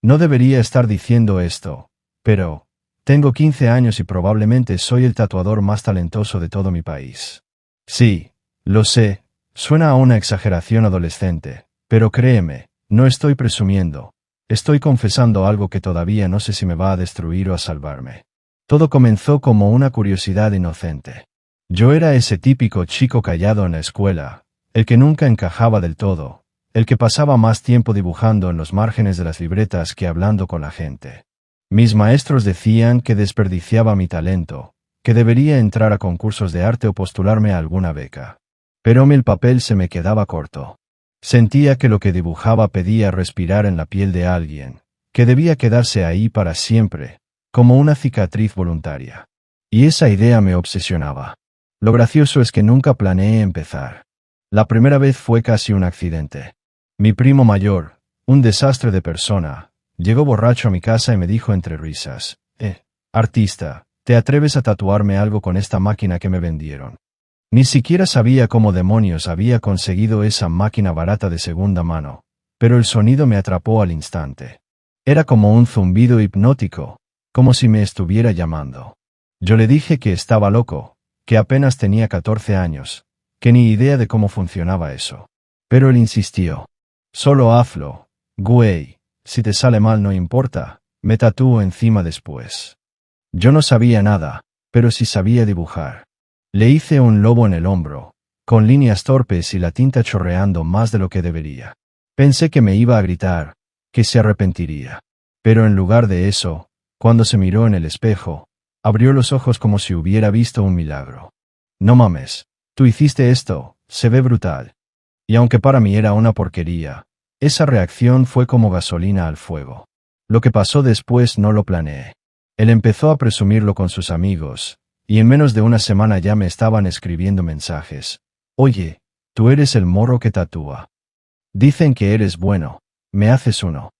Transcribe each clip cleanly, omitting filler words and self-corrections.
No debería estar diciendo esto, pero tengo 15 años y probablemente soy el tatuador más talentoso de todo mi país. Sí, lo sé, suena a una exageración adolescente, pero créeme, no estoy presumiendo. Estoy confesando algo que todavía no sé si me va a destruir o a salvarme. Todo comenzó como una curiosidad inocente. Yo era ese típico chico callado en la escuela, el que nunca encajaba del todo, el que pasaba más tiempo dibujando en los márgenes de las libretas que hablando con la gente. Mis maestros decían que desperdiciaba mi talento, que debería entrar a concursos de arte o postularme a alguna beca. Pero el papel se me quedaba corto. Sentía que lo que dibujaba pedía respirar en la piel de alguien, que debía quedarse ahí para siempre, como una cicatriz voluntaria. Y esa idea me obsesionaba. Lo gracioso es que nunca planeé empezar. La primera vez fue casi un accidente. Mi primo mayor, un desastre de persona, llegó borracho a mi casa y me dijo entre risas, artista, ¿te atreves a tatuarme algo con esta máquina que me vendieron? Ni siquiera sabía cómo demonios había conseguido esa máquina barata de segunda mano, pero el sonido me atrapó al instante. Era como un zumbido hipnótico, como si me estuviera llamando. Yo le dije que estaba loco, que apenas tenía 14 años, que ni idea de cómo funcionaba eso. Pero él insistió. Solo hazlo, güey, si te sale mal no importa, me tatúo encima después. Yo no sabía nada, pero sí sabía dibujar. Le hice un lobo en el hombro, con líneas torpes y la tinta chorreando más de lo que debería. Pensé que me iba a gritar, que se arrepentiría. Pero en lugar de eso, cuando se miró en el espejo, abrió los ojos como si hubiera visto un milagro. No mames, tú hiciste esto, se ve brutal. Y aunque para mí era una porquería, esa reacción fue como gasolina al fuego. Lo que pasó después no lo planeé. Él empezó a presumirlo con sus amigos, y en menos de una semana ya me estaban escribiendo mensajes. Oye, tú eres el morro que tatúa. Dicen que eres bueno, me haces uno.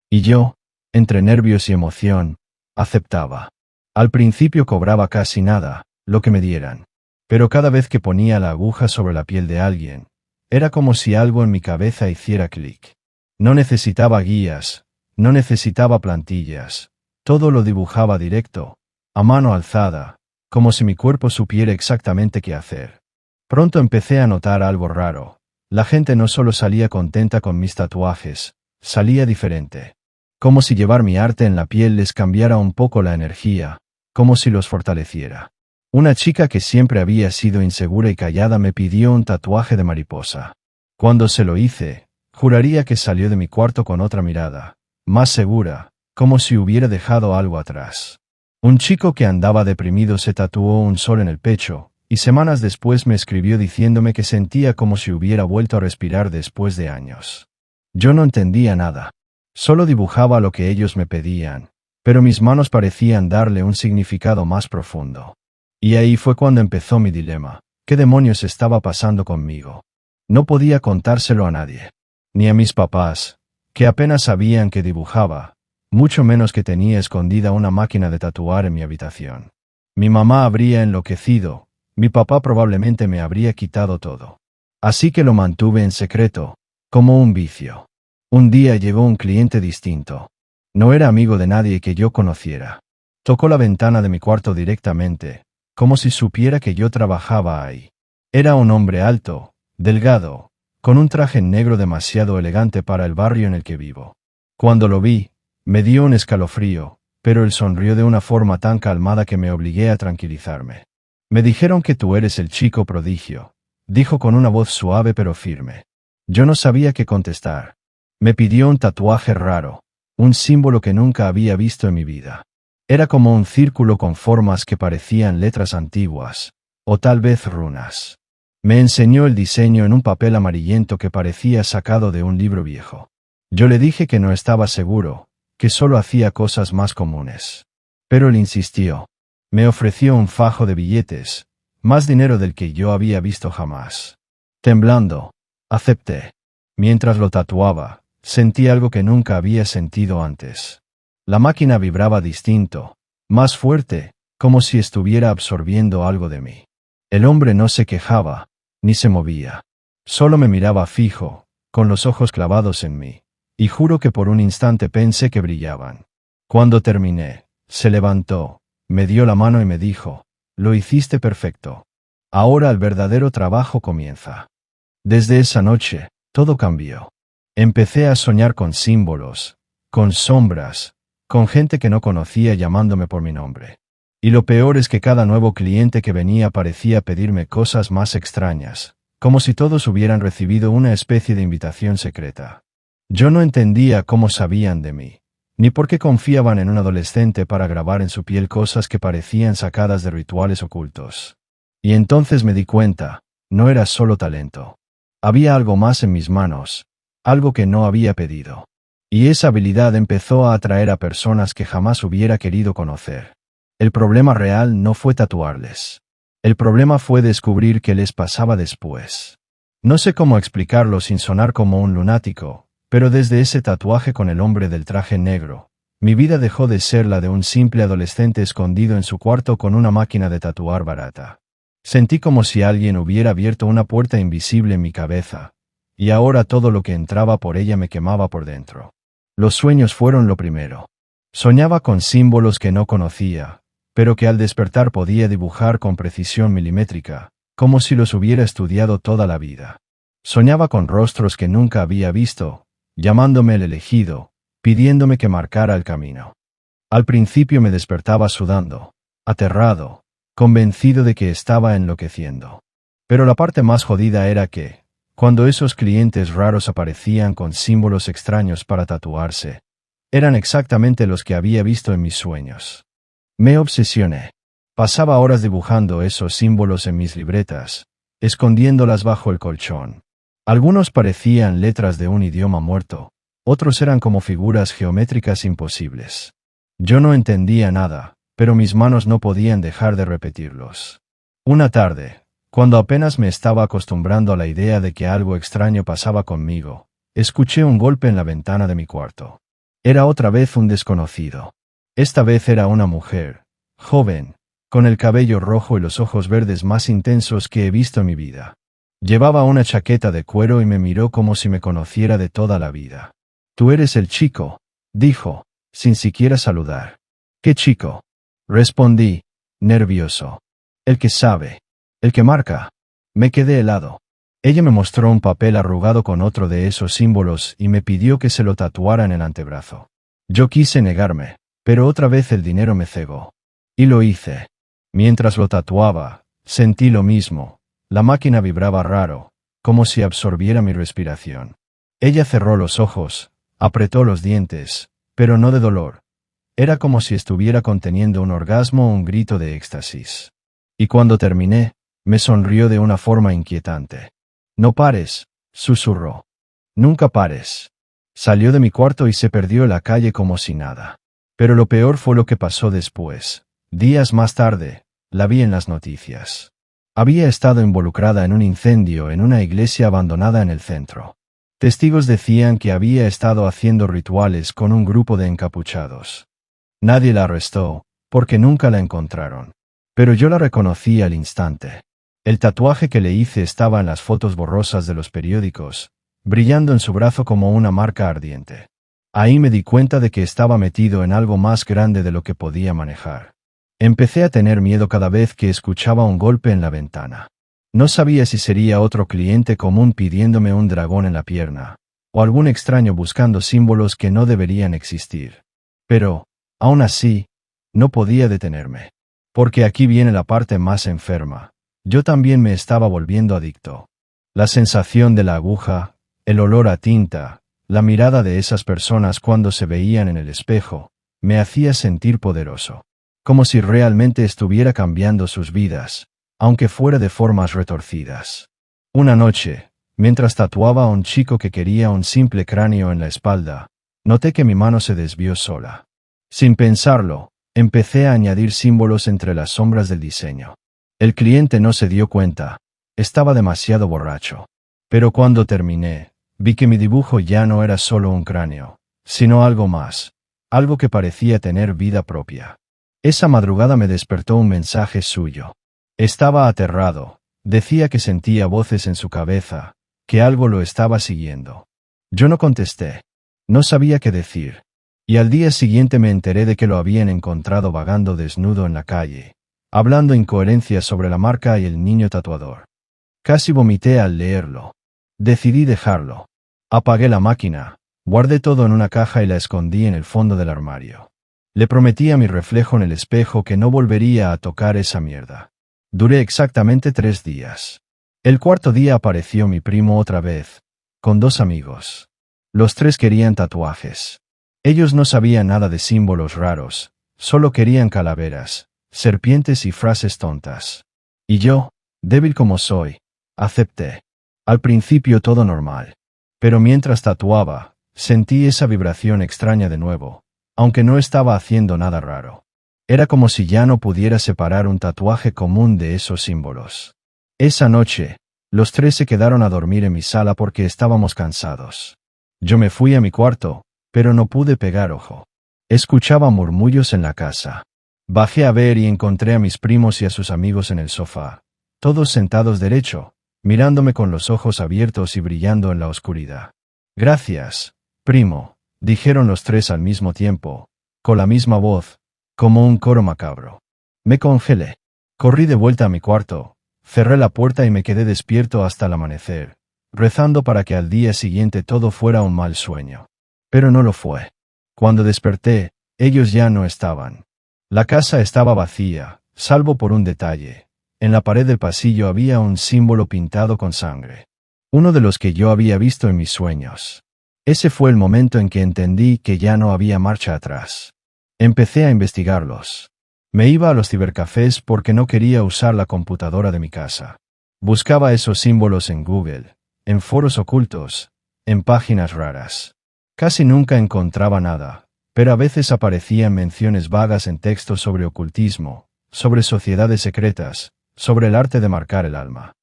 Y yo, entre nervios y emoción, aceptaba. Al principio cobraba casi nada, lo que me dieran. Pero cada vez que ponía la aguja sobre la piel de alguien, era como si algo en mi cabeza hiciera clic. No necesitaba guías, no necesitaba plantillas, todo lo dibujaba directo, a mano alzada, como si mi cuerpo supiera exactamente qué hacer. Pronto empecé a notar algo raro. La gente no solo salía contenta con mis tatuajes, salía diferente. Como si llevar mi arte en la piel les cambiara un poco la energía, como si los fortaleciera. Una chica que siempre había sido insegura y callada me pidió un tatuaje de mariposa. Cuando se lo hice, juraría que salió de mi cuarto con otra mirada, más segura, como si hubiera dejado algo atrás. Un chico que andaba deprimido se tatuó un sol en el pecho, y semanas después me escribió diciéndome que sentía como si hubiera vuelto a respirar después de años. Yo no entendía nada. Solo dibujaba lo que ellos me pedían, pero mis manos parecían darle un significado más profundo. Y ahí fue cuando empezó mi dilema. ¿Qué demonios estaba pasando conmigo? No podía contárselo a nadie. Ni a mis papás, que apenas sabían que dibujaba, mucho menos que tenía escondida una máquina de tatuar en mi habitación. Mi mamá habría enloquecido, mi papá probablemente me habría quitado todo. Así que lo mantuve en secreto, como un vicio. Un día llegó un cliente distinto. No era amigo de nadie que yo conociera. Tocó la ventana de mi cuarto directamente, como si supiera que yo trabajaba ahí. Era un hombre alto, delgado, con un traje negro demasiado elegante para el barrio en el que vivo. Cuando lo vi, me dio un escalofrío, pero él sonrió de una forma tan calmada que me obligué a tranquilizarme. Me dijeron que tú eres el chico prodigio, dijo con una voz suave pero firme. Yo no sabía qué contestar. Me pidió un tatuaje raro, un símbolo que nunca había visto en mi vida. Era como un círculo con formas que parecían letras antiguas, o tal vez runas. Me enseñó el diseño en un papel amarillento que parecía sacado de un libro viejo. Yo le dije que no estaba seguro, que solo hacía cosas más comunes. Pero él insistió. Me ofreció un fajo de billetes, más dinero del que yo había visto jamás. Temblando, acepté. Mientras lo tatuaba, sentí algo que nunca había sentido antes. La máquina vibraba distinto, más fuerte, como si estuviera absorbiendo algo de mí. El hombre no se quejaba, ni se movía. Solo me miraba fijo, con los ojos clavados en mí, y juro que por un instante pensé que brillaban. Cuando terminé, se levantó, me dio la mano y me dijo, «Lo hiciste perfecto. Ahora el verdadero trabajo comienza». Desde esa noche, todo cambió. Empecé a soñar con símbolos, con sombras, con gente que no conocía llamándome por mi nombre. Y lo peor es que cada nuevo cliente que venía parecía pedirme cosas más extrañas, como si todos hubieran recibido una especie de invitación secreta. Yo no entendía cómo sabían de mí, ni por qué confiaban en un adolescente para grabar en su piel cosas que parecían sacadas de rituales ocultos. Y entonces me di cuenta, no era solo talento. Había algo más en mis manos, algo que no había pedido. Y esa habilidad empezó a atraer a personas que jamás hubiera querido conocer. El problema real no fue tatuarles. El problema fue descubrir qué les pasaba después. No sé cómo explicarlo sin sonar como un lunático, pero desde ese tatuaje con el hombre del traje negro, mi vida dejó de ser la de un simple adolescente escondido en su cuarto con una máquina de tatuar barata. Sentí como si alguien hubiera abierto una puerta invisible en mi cabeza, y ahora todo lo que entraba por ella me quemaba por dentro. Los sueños fueron lo primero. Soñaba con símbolos que no conocía, pero que al despertar podía dibujar con precisión milimétrica, como si los hubiera estudiado toda la vida. Soñaba con rostros que nunca había visto, llamándome el elegido, pidiéndome que marcara el camino. Al principio me despertaba sudando, aterrado, convencido de que estaba enloqueciendo. Pero la parte más jodida era que, cuando esos clientes raros aparecían con símbolos extraños para tatuarse, eran exactamente los que había visto en mis sueños. Me obsesioné. Pasaba horas dibujando esos símbolos en mis libretas, escondiéndolas bajo el colchón. Algunos parecían letras de un idioma muerto, otros eran como figuras geométricas imposibles. Yo no entendía nada, pero mis manos no podían dejar de repetirlos. Una tarde, cuando apenas me estaba acostumbrando a la idea de que algo extraño pasaba conmigo, escuché un golpe en la ventana de mi cuarto. Era otra vez un desconocido. Esta vez era una mujer, joven, con el cabello rojo y los ojos verdes más intensos que he visto en mi vida. Llevaba una chaqueta de cuero y me miró como si me conociera de toda la vida. «Tú eres el chico», dijo, sin siquiera saludar. «¿Qué chico?», respondí, nervioso. «El que sabe. El que marca». Me quedé helado. Ella me mostró un papel arrugado con otro de esos símbolos y me pidió que se lo tatuara en el antebrazo. Yo quise negarme, pero otra vez el dinero me cegó. Y lo hice. Mientras lo tatuaba, sentí lo mismo. La máquina vibraba raro, como si absorbiera mi respiración. Ella cerró los ojos, apretó los dientes, pero no de dolor. Era como si estuviera conteniendo un orgasmo o un grito de éxtasis. Y cuando terminé, me sonrió de una forma inquietante. «No pares», susurró. «Nunca pares». Salió de mi cuarto y se perdió en la calle como si nada. Pero lo peor fue lo que pasó después. Días más tarde, la vi en las noticias. Había estado involucrada en un incendio en una iglesia abandonada en el centro. Testigos decían que había estado haciendo rituales con un grupo de encapuchados. Nadie la arrestó, porque nunca la encontraron. Pero yo la reconocí al instante. El tatuaje que le hice estaba en las fotos borrosas de los periódicos, brillando en su brazo como una marca ardiente. Ahí me di cuenta de que estaba metido en algo más grande de lo que podía manejar. Empecé a tener miedo cada vez que escuchaba un golpe en la ventana. No sabía si sería otro cliente común pidiéndome un dragón en la pierna, o algún extraño buscando símbolos que no deberían existir. Pero, aún así, no podía detenerme. Porque aquí viene la parte más enferma. Yo también me estaba volviendo adicto. La sensación de la aguja, el olor a tinta, la mirada de esas personas cuando se veían en el espejo, me hacía sentir poderoso. Como si realmente estuviera cambiando sus vidas, aunque fuera de formas retorcidas. Una noche, mientras tatuaba a un chico que quería un simple cráneo en la espalda, noté que mi mano se desvió sola. Sin pensarlo, empecé a añadir símbolos entre las sombras del diseño. El cliente no se dio cuenta, estaba demasiado borracho. Pero cuando terminé, vi que mi dibujo ya no era solo un cráneo, sino algo más, algo que parecía tener vida propia. Esa madrugada me despertó un mensaje suyo. Estaba aterrado, decía que sentía voces en su cabeza, que algo lo estaba siguiendo. Yo no contesté. No sabía qué decir. Y al día siguiente me enteré de que lo habían encontrado vagando desnudo en la calle, hablando incoherencias sobre la marca y el niño tatuador. Casi vomité al leerlo. Decidí dejarlo. Apagué la máquina, guardé todo en una caja y la escondí en el fondo del armario. Le prometí a mi reflejo en el espejo que no volvería a tocar esa mierda. Duré exactamente 3 días. El cuarto día apareció mi primo otra vez, con 2 amigos. Los 3 querían tatuajes. Ellos no sabían nada de símbolos raros, solo querían calaveras, serpientes y frases tontas. Y yo, débil como soy, acepté. Al principio todo normal. Pero mientras tatuaba, sentí esa vibración extraña de nuevo, aunque no estaba haciendo nada raro. Era como si ya no pudiera separar un tatuaje común de esos símbolos. Esa noche, los 3 se quedaron a dormir en mi sala porque estábamos cansados. Yo me fui a mi cuarto, pero no pude pegar ojo. Escuchaba murmullos en la casa. Bajé a ver y encontré a mis primos y a sus amigos en el sofá, todos sentados derecho, mirándome con los ojos abiertos y brillando en la oscuridad. Gracias, primo, dijeron los 3 al mismo tiempo, con la misma voz, como un coro macabro. Me congelé. Corrí de vuelta a mi cuarto, cerré la puerta y me quedé despierto hasta el amanecer, rezando para que al día siguiente todo fuera un mal sueño. Pero no lo fue. Cuando desperté, ellos ya no estaban. La casa estaba vacía, salvo por un detalle. En la pared del pasillo había un símbolo pintado con sangre. Uno de los que yo había visto en mis sueños. Ese fue el momento en que entendí que ya no había marcha atrás. Empecé a investigarlos. Me iba a los cibercafés porque no quería usar la computadora de mi casa. Buscaba esos símbolos en Google, en foros ocultos, en páginas raras. Casi nunca encontraba nada, pero a veces aparecían menciones vagas en textos sobre ocultismo, sobre sociedades secretas, sobre el arte de marcar el alma.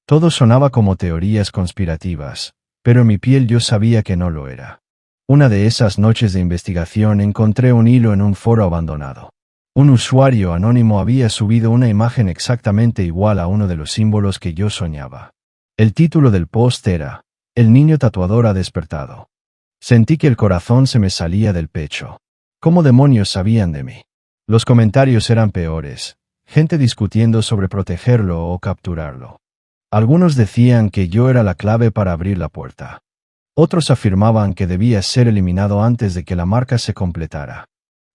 Todo sonaba como teorías conspirativas, pero en mi piel yo sabía que no lo era. Una de esas noches de investigación encontré un hilo en un foro abandonado. Un usuario anónimo había subido una imagen exactamente igual a uno de los símbolos que yo soñaba. El título del post era, "El niño tatuador ha despertado". Sentí que el corazón se me salía del pecho. ¿Cómo demonios sabían de mí? Los comentarios eran peores, gente discutiendo sobre protegerlo o capturarlo. Algunos decían que yo era la clave para abrir la puerta. Otros afirmaban que debía ser eliminado antes de que la marca se completara.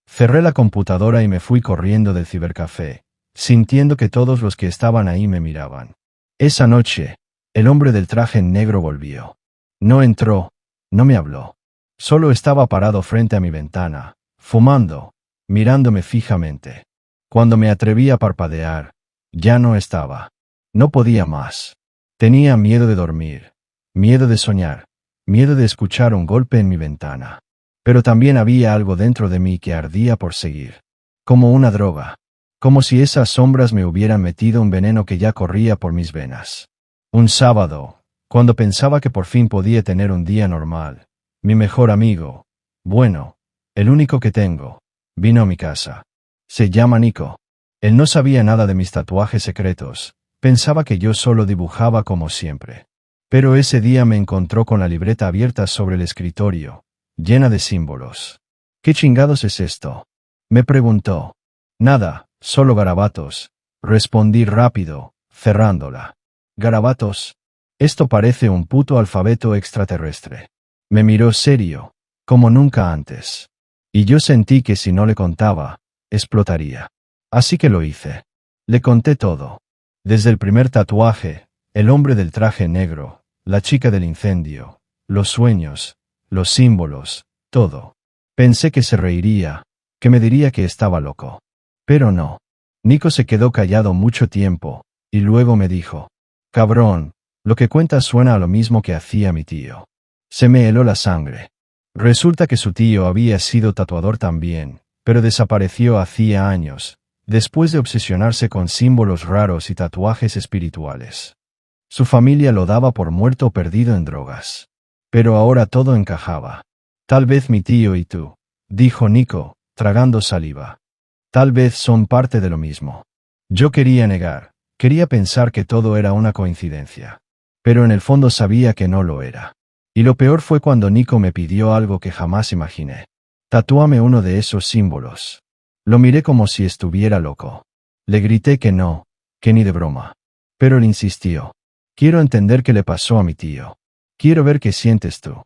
Cerré la computadora y me fui corriendo del cibercafé, sintiendo que todos los que estaban ahí me miraban. Esa noche, el hombre del traje negro volvió. No entró, no me habló. Solo estaba parado frente a mi ventana, fumando, mirándome fijamente. Cuando me atreví a parpadear, ya no estaba. No podía más. Tenía miedo de dormir, miedo de soñar, miedo de escuchar un golpe en mi ventana. Pero también había algo dentro de mí que ardía por seguir. Como una droga. Como si esas sombras me hubieran metido un veneno que ya corría por mis venas. Un sábado, cuando pensaba que por fin podía tener un día normal, mi mejor amigo, bueno, el único que tengo, vino a mi casa. Se llama Nico. Él no sabía nada de mis tatuajes secretos, pensaba que yo solo dibujaba como siempre. Pero ese día me encontró con la libreta abierta sobre el escritorio, llena de símbolos. ¿Qué chingados es esto?, me preguntó. Nada, solo garabatos, respondí rápido, cerrándola. ¿Garabatos? Esto parece un puto alfabeto extraterrestre. Me miró serio, como nunca antes. Y yo sentí que si no le contaba, explotaría. Así que lo hice. Le conté todo. Desde el primer tatuaje, el hombre del traje negro, la chica del incendio, los sueños, los símbolos, todo. Pensé que se reiría, que me diría que estaba loco. Pero no. Nico se quedó callado mucho tiempo, y luego me dijo: «Cabrón, lo que cuentas suena a lo mismo que hacía mi tío». Se me heló la sangre. Resulta que su tío había sido tatuador también, pero desapareció hacía años, después de obsesionarse con símbolos raros y tatuajes espirituales. Su familia lo daba por muerto o perdido en drogas. Pero ahora todo encajaba. «Tal vez mi tío y tú», dijo Nico, tragando saliva. «Tal vez son parte de lo mismo». Yo quería negar, quería pensar que todo era una coincidencia. Pero en el fondo sabía que no lo era. Y lo peor fue cuando Nico me pidió algo que jamás imaginé. Tatúame uno de esos símbolos. Lo miré como si estuviera loco. Le grité que no, que ni de broma. Pero él insistió. Quiero entender qué le pasó a mi tío. Quiero ver qué sientes tú.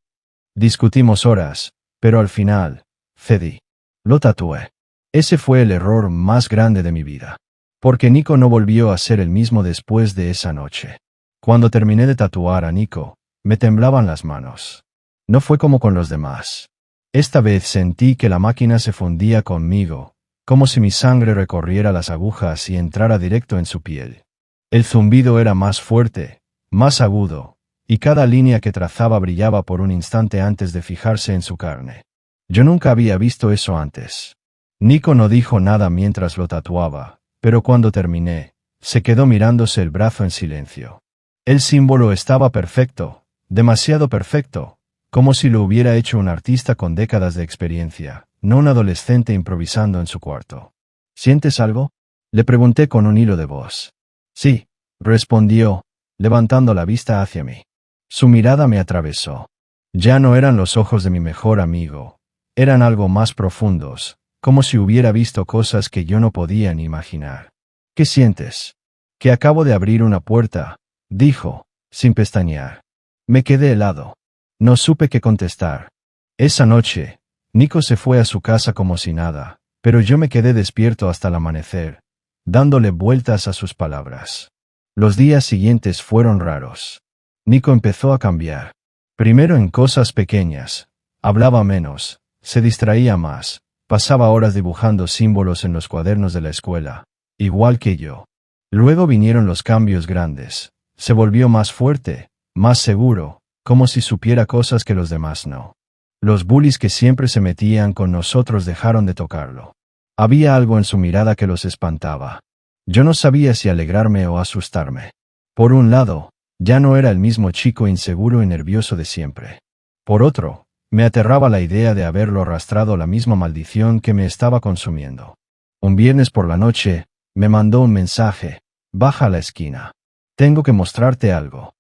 Discutimos horas, pero al final, cedí. Lo tatué. Ese fue el error más grande de mi vida. Porque Nico no volvió a ser el mismo después de esa noche. Cuando terminé de tatuar a Nico, me temblaban las manos. No fue como con los demás. Esta vez sentí que la máquina se fundía conmigo, como si mi sangre recorriera las agujas y entrara directo en su piel. El zumbido era más fuerte, más agudo, y cada línea que trazaba brillaba por un instante antes de fijarse en su carne. Yo nunca había visto eso antes. Nico no dijo nada mientras lo tatuaba, pero cuando terminé, se quedó mirándose el brazo en silencio. El símbolo estaba perfecto, demasiado perfecto, como si lo hubiera hecho un artista con décadas de experiencia, no un adolescente improvisando en su cuarto. ¿Sientes algo? Le pregunté con un hilo de voz. Sí, respondió, levantando la vista hacia mí. Su mirada me atravesó. Ya no eran los ojos de mi mejor amigo, eran algo más profundos, como si hubiera visto cosas que yo no podía ni imaginar. ¿Qué sientes? Que acabo de abrir una puerta, dijo, sin pestañear. Me quedé helado. No supe qué contestar. Esa noche, Nico se fue a su casa como si nada, pero yo me quedé despierto hasta el amanecer, dándole vueltas a sus palabras. Los días siguientes fueron raros. Nico empezó a cambiar. Primero en cosas pequeñas. Hablaba menos, se distraía más, pasaba horas dibujando símbolos en los cuadernos de la escuela, igual que yo. Luego vinieron los cambios grandes. Se volvió más fuerte, más seguro, como si supiera cosas que los demás no. Los bullies que siempre se metían con nosotros dejaron de tocarlo. Había algo en su mirada que los espantaba. Yo no sabía si alegrarme o asustarme. Por un lado, ya no era el mismo chico inseguro y nervioso de siempre. Por otro, me aterraba la idea de haberlo arrastrado la misma maldición que me estaba consumiendo. Un viernes por la noche, me mandó un mensaje: baja a la esquina. Tengo que mostrarte algo.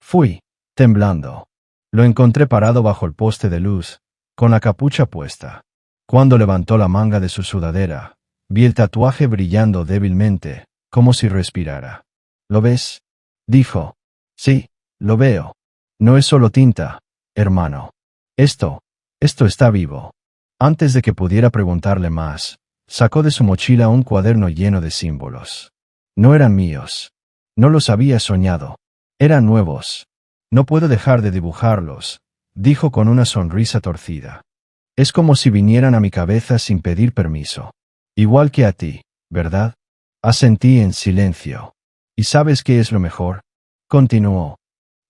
Fui, temblando. Lo encontré parado bajo el poste de luz, con la capucha puesta. Cuando levantó la manga de su sudadera, vi el tatuaje brillando débilmente, como si respirara. ¿Lo ves? Dijo. Sí, lo veo. No es solo tinta, hermano. Esto está vivo. Antes de que pudiera preguntarle más, sacó de su mochila un cuaderno lleno de símbolos. No eran míos. No los había soñado. Eran nuevos. No puedo dejar de dibujarlos, dijo con una sonrisa torcida. Es como si vinieran a mi cabeza sin pedir permiso. Igual que a ti, ¿verdad? Asentí en silencio. ¿Y sabes qué es lo mejor? Continuó.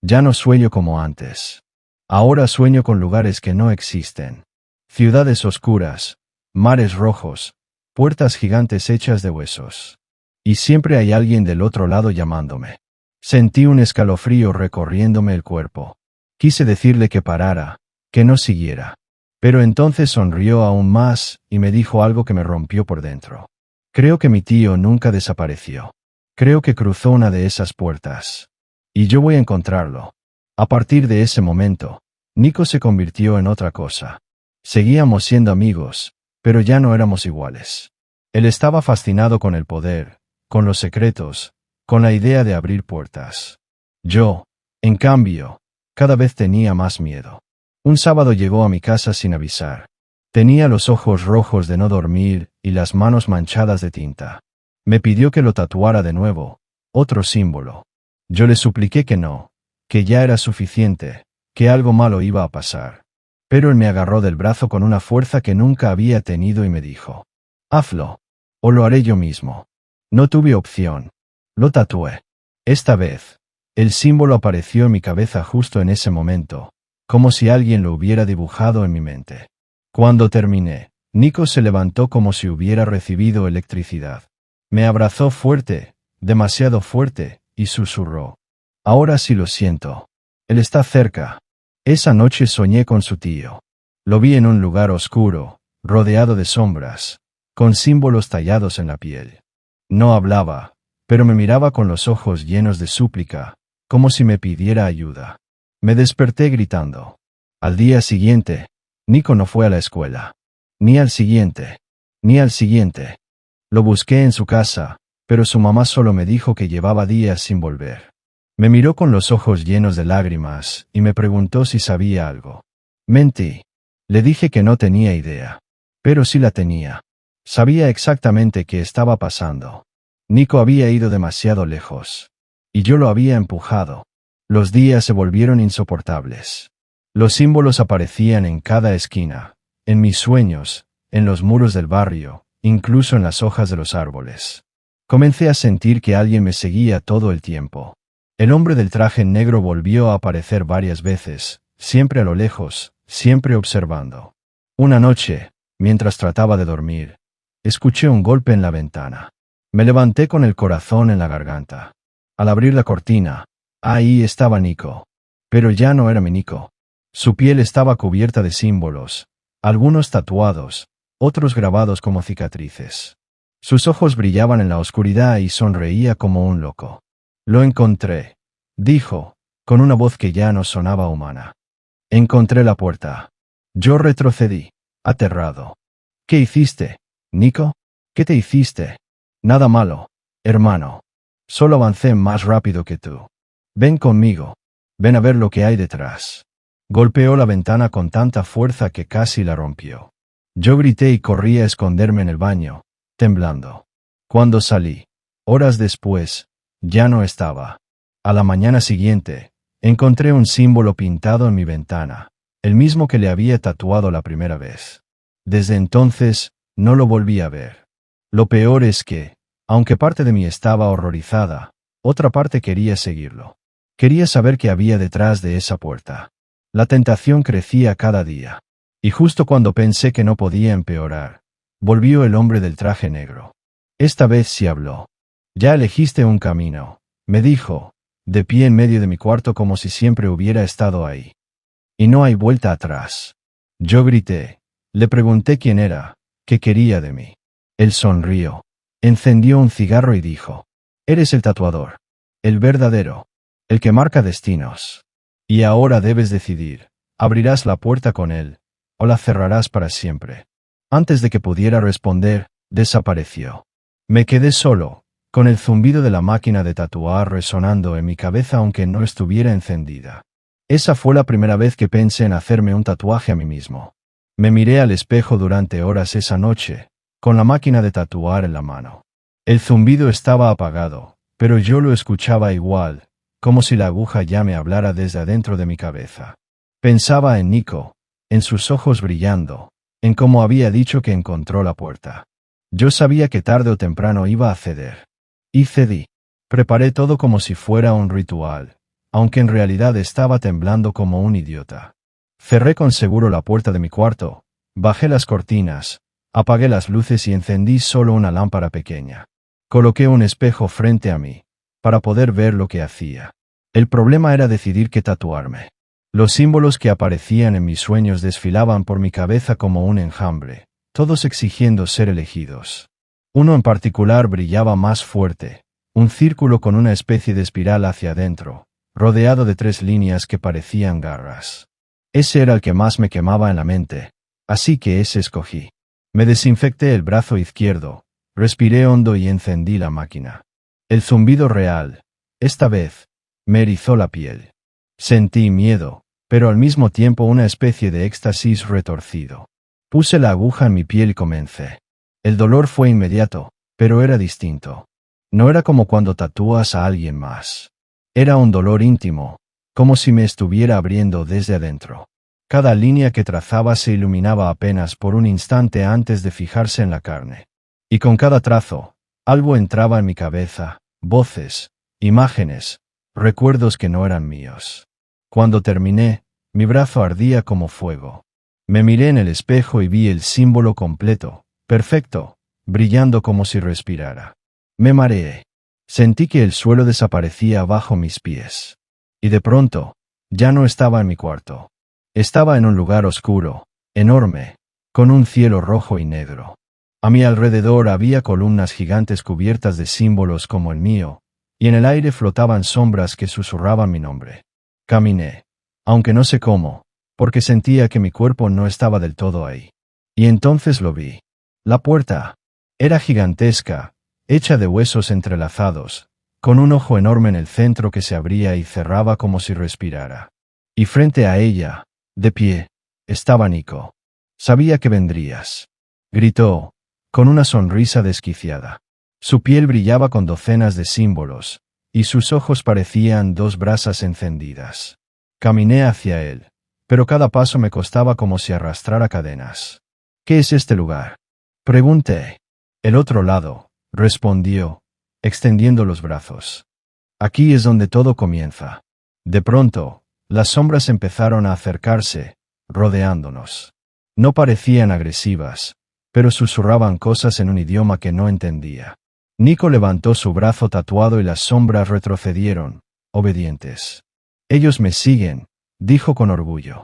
Ya no sueño como antes. Ahora sueño con lugares que no existen. Ciudades oscuras, mares rojos, puertas gigantes hechas de huesos. Y siempre hay alguien del otro lado llamándome. Sentí un escalofrío recorriéndome el cuerpo. Quise decirle que parara, que no siguiera. Pero entonces sonrió aún más y me dijo algo que me rompió por dentro. Creo que mi tío nunca desapareció. Creo que cruzó una de esas puertas. Y yo voy a encontrarlo. A partir de ese momento, Nico se convirtió en otra cosa. Seguíamos siendo amigos, pero ya no éramos iguales. Él estaba fascinado con el poder, con los secretos, con la idea de abrir puertas. Yo, en cambio, cada vez tenía más miedo. Un sábado llegó a mi casa sin avisar. Tenía los ojos rojos de no dormir y las manos manchadas de tinta. Me pidió que lo tatuara de nuevo, otro símbolo. Yo le supliqué que no, que ya era suficiente, que algo malo iba a pasar. Pero él me agarró del brazo con una fuerza que nunca había tenido y me dijo: hazlo, o lo haré yo mismo. No tuve opción. Lo tatué. Esta vez, el símbolo apareció en mi cabeza justo en ese momento, como si alguien lo hubiera dibujado en mi mente. Cuando terminé, Nico se levantó como si hubiera recibido electricidad. Me abrazó fuerte, demasiado fuerte, y susurró: ahora sí lo siento. Él está cerca. Esa noche soñé con su tío. Lo vi en un lugar oscuro, rodeado de sombras, con símbolos tallados en la piel. No hablaba, pero me miraba con los ojos llenos de súplica, como si me pidiera ayuda. Me desperté gritando. Al día siguiente, Nico no fue a la escuela. Ni al siguiente. Ni al siguiente. Lo busqué en su casa, pero su mamá solo me dijo que llevaba días sin volver. Me miró con los ojos llenos de lágrimas y me preguntó si sabía algo. Mentí. Le dije que no tenía idea. Pero sí la tenía. Sabía exactamente qué estaba pasando. Nico había ido demasiado lejos. Y yo lo había empujado. Los días se volvieron insoportables. Los símbolos aparecían en cada esquina, en mis sueños, en los muros del barrio, incluso en las hojas de los árboles. Comencé a sentir que alguien me seguía todo el tiempo. El hombre del traje negro volvió a aparecer varias veces, siempre a lo lejos, siempre observando. Una noche, mientras trataba de dormir, escuché un golpe en la ventana. Me levanté con el corazón en la garganta. Al abrir la cortina, ahí estaba Nico. Pero ya no era mi Nico. Su piel estaba cubierta de símbolos, algunos tatuados, otros grabados como cicatrices. Sus ojos brillaban en la oscuridad y sonreía como un loco. Lo encontré, dijo, con una voz que ya no sonaba humana. Encontré la puerta. Yo retrocedí, aterrado. ¿Qué hiciste, Nico? ¿Qué te hiciste? Nada malo, hermano. Solo avancé más rápido que tú. Ven conmigo. Ven a ver lo que hay detrás. Golpeó la ventana con tanta fuerza que casi la rompió. Yo grité y corrí a esconderme en el baño, temblando. Cuando salí, horas después, ya no estaba. A la mañana siguiente, encontré un símbolo pintado en mi ventana, el mismo que le había tatuado la primera vez. Desde entonces, no lo volví a ver. Lo peor es que, aunque parte de mí estaba horrorizada, otra parte quería seguirlo. Quería saber qué había detrás de esa puerta. La tentación crecía cada día. Y justo cuando pensé que no podía empeorar, volvió el hombre del traje negro. Esta vez sí habló. Ya elegiste un camino, me dijo, de pie en medio de mi cuarto como si siempre hubiera estado ahí. Y no hay vuelta atrás. Yo grité. Le pregunté quién era, qué quería de mí. Él sonrió. Encendió un cigarro y dijo: eres el tatuador. El verdadero. El que marca destinos. Y ahora debes decidir. ¿Abrirás la puerta con él, o la cerrarás para siempre? Antes de que pudiera responder, desapareció. Me quedé solo, con el zumbido de la máquina de tatuar resonando en mi cabeza aunque no estuviera encendida. Esa fue la primera vez que pensé en hacerme un tatuaje a mí mismo. Me miré al espejo durante horas esa noche, con la máquina de tatuar en la mano. El zumbido estaba apagado, pero yo lo escuchaba igual, como si la aguja ya me hablara desde adentro de mi cabeza. Pensaba en Nico, en sus ojos brillando, en cómo había dicho que encontró la puerta. Yo sabía que tarde o temprano iba a ceder. Y cedí. Preparé todo como si fuera un ritual, aunque en realidad estaba temblando como un idiota. Cerré con seguro la puerta de mi cuarto, bajé las cortinas, apagué las luces y encendí solo una lámpara pequeña. Coloqué un espejo frente a mí, para poder ver lo que hacía. El problema era decidir qué tatuarme. Los símbolos que aparecían en mis sueños desfilaban por mi cabeza como un enjambre, todos exigiendo ser elegidos. Uno en particular brillaba más fuerte, un círculo con una especie de espiral hacia adentro, rodeado de 3 líneas que parecían garras. Ese era el que más me quemaba en la mente, así que ese escogí. Me desinfecté el brazo izquierdo, respiré hondo y encendí la máquina. El zumbido real, esta vez, me erizó la piel. Sentí miedo, pero al mismo tiempo una especie de éxtasis retorcido. Puse la aguja en mi piel y comencé. El dolor fue inmediato, pero era distinto. No era como cuando tatúas a alguien más. Era un dolor íntimo, como si me estuviera abriendo desde adentro. Cada línea que trazaba se iluminaba apenas por un instante antes de fijarse en la carne. Y con cada trazo, algo entraba en mi cabeza, voces, imágenes, recuerdos que no eran míos. Cuando terminé, mi brazo ardía como fuego. Me miré en el espejo y vi el símbolo completo, perfecto, brillando como si respirara. Me mareé. Sentí que el suelo desaparecía bajo mis pies. Y de pronto, ya no estaba en mi cuarto. Estaba en un lugar oscuro, enorme, con un cielo rojo y negro. A mi alrededor había columnas gigantes cubiertas de símbolos como el mío, y en el aire flotaban sombras que susurraban mi nombre. Caminé. aunque no sé cómo, porque sentía que mi cuerpo no estaba del todo ahí. Y entonces lo vi. La puerta era gigantesca, hecha de huesos entrelazados, con un ojo enorme en el centro que se abría y cerraba como si respirara. Y frente a ella, de pie, estaba Nico. Sabía que vendrías. Gritó, con una sonrisa desquiciada. Su piel brillaba con docenas de símbolos, y sus ojos parecían dos brasas encendidas. Caminé hacia él, pero cada paso me costaba como si arrastrara cadenas. ¿Qué es este lugar? Pregunté. El otro lado, respondió, extendiendo los brazos. Aquí es donde todo comienza. De pronto, las sombras empezaron a acercarse, rodeándonos. No parecían agresivas, pero susurraban cosas en un idioma que no entendía. Nico levantó su brazo tatuado y las sombras retrocedieron, obedientes. Ellos me siguen, dijo con orgullo.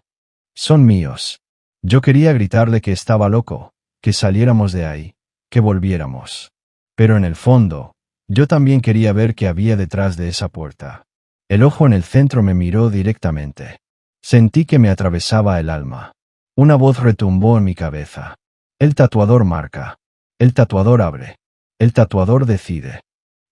Son míos. Yo quería gritarle que estaba loco, que saliéramos de ahí, que volviéramos. Pero en el fondo, yo también quería ver qué había detrás de esa puerta. El ojo en el centro me miró directamente. Sentí que me atravesaba el alma. Una voz retumbó en mi cabeza. El tatuador marca. El tatuador abre. El tatuador decide.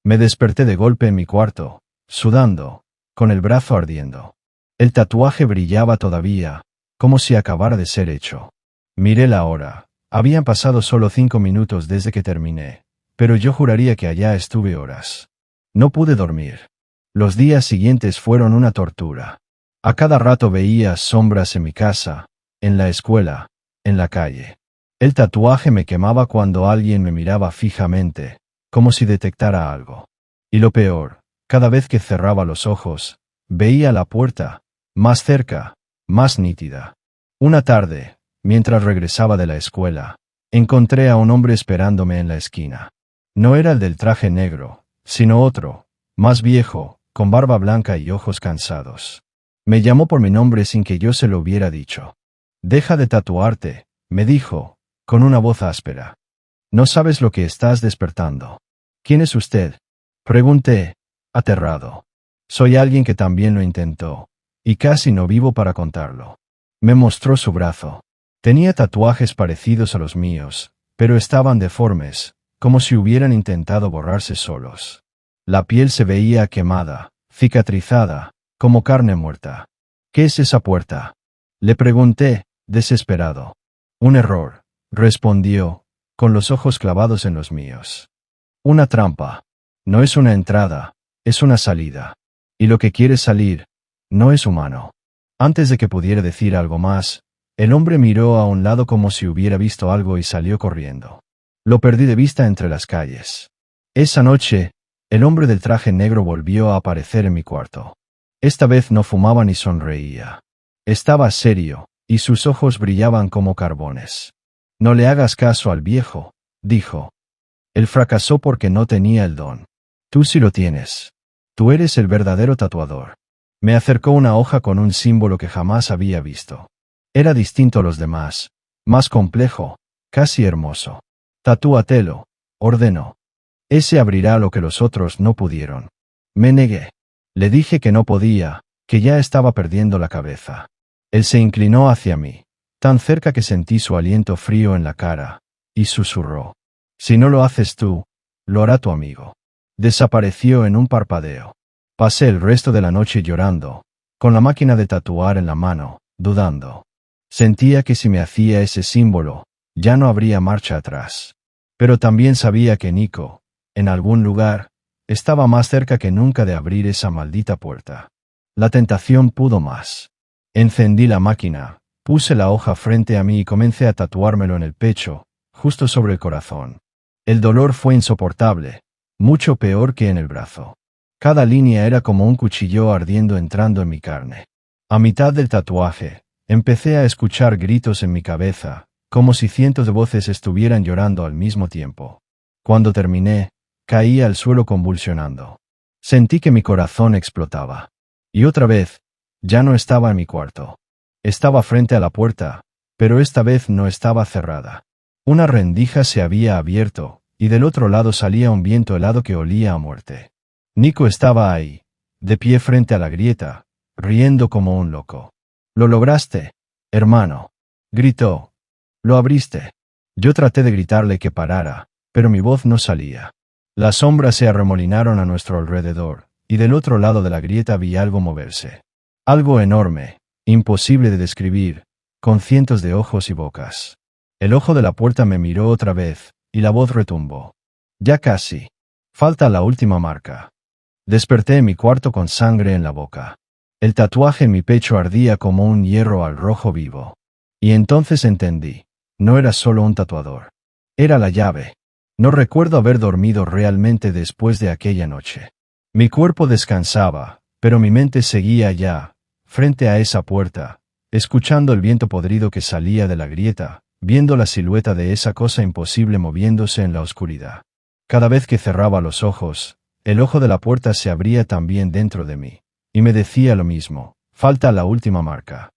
Me desperté de golpe en mi cuarto, sudando, con el brazo ardiendo. El tatuaje brillaba todavía, como si acabara de ser hecho. Miré la hora. Habían pasado solo 5 minutos desde que terminé, pero yo juraría que allá estuve horas. No pude dormir. Los días siguientes fueron una tortura. A cada rato veía sombras en mi casa, en la escuela, en la calle. El tatuaje me quemaba cuando alguien me miraba fijamente, como si detectara algo. Y lo peor, cada vez que cerraba los ojos, veía la puerta, más cerca, más nítida. Una tarde, mientras regresaba de la escuela, encontré a un hombre esperándome en la esquina. No era el del traje negro, sino otro, más viejo, con barba blanca y ojos cansados. Me llamó por mi nombre sin que yo se lo hubiera dicho. «Deja de tatuarte», me dijo, con una voz áspera. «No sabes lo que estás despertando». «¿Quién es usted?», pregunté, aterrado. «Soy alguien que también lo intentó, y casi no vivo para contarlo». Me mostró su brazo. Tenía tatuajes parecidos a los míos, pero estaban deformes, como si hubieran intentado borrarse solos. La piel se veía quemada, cicatrizada, como carne muerta. «¿Qué es esa puerta?», le pregunté, desesperado. «Un error», respondió, con los ojos clavados en los míos. «Una trampa. No es una entrada, es una salida. Y lo que quiere salir, no es humano». Antes de que pudiera decir algo más, el hombre miró a un lado como si hubiera visto algo y salió corriendo. Lo perdí de vista entre las calles. Esa noche, el hombre del traje negro volvió a aparecer en mi cuarto. Esta vez no fumaba ni sonreía. Estaba serio, y sus ojos brillaban como carbones. «No le hagas caso al viejo», dijo. «Él fracasó porque no tenía el don. Tú sí lo tienes. Tú eres el verdadero tatuador». Me acercó una hoja con un símbolo que jamás había visto. Era distinto a los demás, más complejo, casi hermoso. «Tatúatelo», ordenó. «Ese abrirá lo que los otros no pudieron». Me negué. Le dije que no podía, que ya estaba perdiendo la cabeza. Él se inclinó hacia mí, tan cerca que sentí su aliento frío en la cara, y susurró. «Si no lo haces tú, lo hará tu amigo». Desapareció en un parpadeo. Pasé el resto de la noche llorando, con la máquina de tatuar en la mano, dudando. Sentía que si me hacía ese símbolo, ya no habría marcha atrás. Pero también sabía que Nico, en algún lugar, estaba más cerca que nunca de abrir esa maldita puerta. La tentación pudo más. Encendí la máquina, puse la hoja frente a mí y comencé a tatuármelo en el pecho, justo sobre el corazón. El dolor fue insoportable, mucho peor que en el brazo. Cada línea era como un cuchillo ardiendo entrando en mi carne. A mitad del tatuaje, empecé a escuchar gritos en mi cabeza, como si cientos de voces estuvieran llorando al mismo tiempo. Cuando terminé, caí al suelo convulsionando. Sentí que mi corazón explotaba. Y otra vez, ya no estaba en mi cuarto. Estaba frente a la puerta, pero esta vez no estaba cerrada. Una rendija se había abierto, y del otro lado salía un viento helado que olía a muerte. Nico estaba ahí, de pie frente a la grieta, riendo como un loco. Lo lograste, hermano. Gritó. Lo abriste. Yo traté de gritarle que parara, pero mi voz no salía. Las sombras se arremolinaron a nuestro alrededor, y del otro lado de la grieta vi algo moverse. Algo enorme, imposible de describir, con cientos de ojos y bocas. El ojo de la puerta me miró otra vez, y la voz retumbó. Ya casi. Falta la última marca. Desperté en mi cuarto con sangre en la boca. El tatuaje en mi pecho ardía como un hierro al rojo vivo. Y entonces entendí. No era solo un tatuador. Era la llave. No recuerdo haber dormido realmente después de aquella noche. Mi cuerpo descansaba, pero mi mente seguía allá, frente a esa puerta, escuchando el viento podrido que salía de la grieta, viendo la silueta de esa cosa imposible moviéndose en la oscuridad. Cada vez que cerraba los ojos, el ojo de la puerta se abría también dentro de mí, y me decía lo mismo, falta la última marca.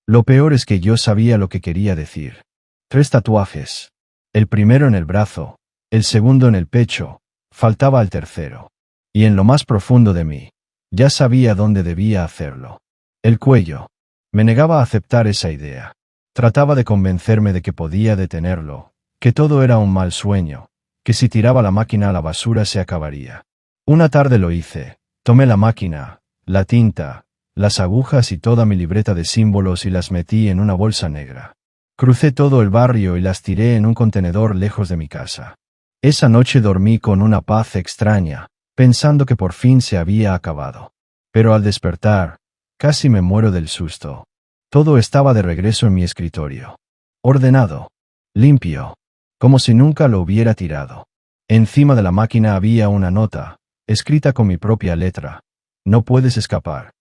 Lo peor es que yo sabía lo que quería decir. 3 tatuajes. El primero en el brazo, el segundo en el pecho, faltaba el tercero. Y en lo más profundo de mí, ya sabía dónde debía hacerlo. El cuello. Me negaba a aceptar esa idea. Trataba de convencerme de que podía detenerlo, que todo era un mal sueño, que si tiraba la máquina a la basura se acabaría. Una tarde lo hice. Tomé la máquina, la tinta, las agujas y toda mi libreta de símbolos y las metí en una bolsa negra. Crucé todo el barrio y las tiré en un contenedor lejos de mi casa. Esa noche dormí con una paz extraña, pensando que por fin se había acabado. Pero al despertar, casi me muero del susto. Todo estaba de regreso en mi escritorio. Ordenado. Limpio. Como si nunca lo hubiera tirado. Encima de la máquina había una nota, escrita con mi propia letra. No puedes escapar.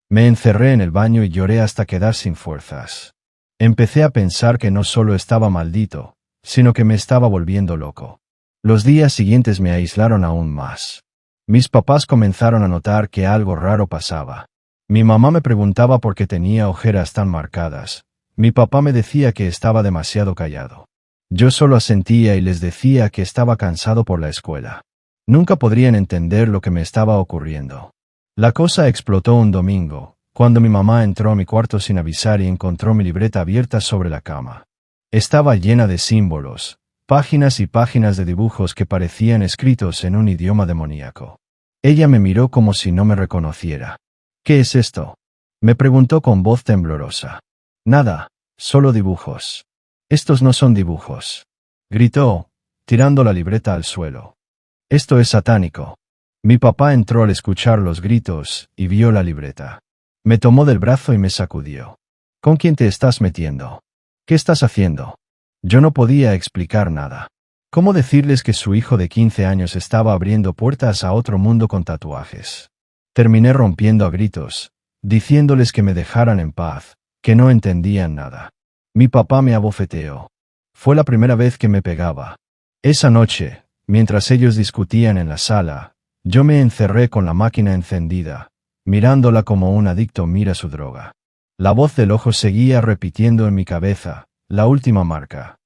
Me encerré en el baño y lloré hasta quedar sin fuerzas. Empecé a pensar que no solo estaba maldito, sino que me estaba volviendo loco. Los días siguientes me aislaron aún más. Mis papás comenzaron a notar que algo raro pasaba. Mi mamá me preguntaba por qué tenía ojeras tan marcadas. Mi papá me decía que estaba demasiado callado. Yo solo asentía y les decía que estaba cansado por la escuela. Nunca podrían entender lo que me estaba ocurriendo. La cosa explotó un domingo, cuando mi mamá entró a mi cuarto sin avisar y encontró mi libreta abierta sobre la cama. Estaba llena de símbolos, páginas y páginas de dibujos que parecían escritos en un idioma demoníaco. Ella me miró como si no me reconociera. ¿Qué es esto? Me preguntó con voz temblorosa. Nada, solo dibujos. Estos no son dibujos. Gritó, tirando la libreta al suelo. Esto es satánico. Mi papá entró al escuchar los gritos y vio la libreta. Me tomó del brazo y me sacudió. ¿Con quién te estás metiendo? ¿Qué estás haciendo? Yo no podía explicar nada. ¿Cómo decirles que su hijo de 15 años estaba abriendo puertas a otro mundo con tatuajes? Terminé rompiendo a gritos, diciéndoles que me dejaran en paz, que no entendían nada. Mi papá me abofeteó. Fue la primera vez que me pegaba. Esa noche, mientras ellos discutían en la sala, yo me encerré con la máquina encendida, mirándola como un adicto mira su droga. La voz del ojo seguía repitiendo en mi cabeza, la última marca.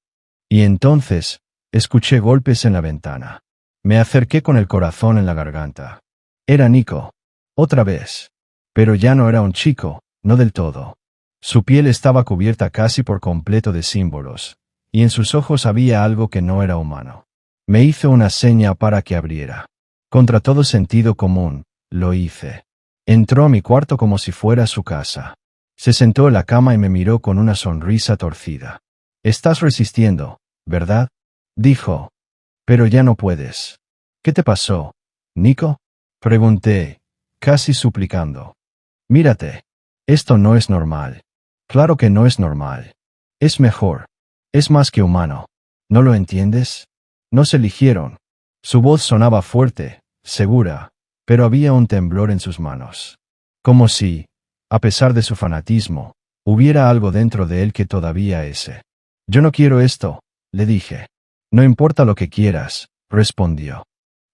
Y entonces, escuché golpes en la ventana. Me acerqué con el corazón en la garganta. Era Nico. Otra vez. Pero ya no era un chico, no del todo. Su piel estaba cubierta casi por completo de símbolos, y en sus ojos había algo que no era humano. Me hizo una seña para que abriera. Contra todo sentido común, lo hice. Entró a mi cuarto como si fuera su casa. Se sentó en la cama y me miró con una sonrisa torcida. Estás resistiendo, ¿verdad? Dijo. Pero ya no puedes. ¿Qué te pasó, Nico? Pregunté, casi suplicando. Mírate. Esto no es normal. Claro que no es normal. Es mejor. Es más que humano. ¿No lo entiendes? Nos eligieron. Su voz sonaba fuerte, segura, pero había un temblor en sus manos. Como si, a pesar de su fanatismo, hubiera algo dentro de él que todavía ese. Yo no quiero esto, le dije. No importa lo que quieras, respondió.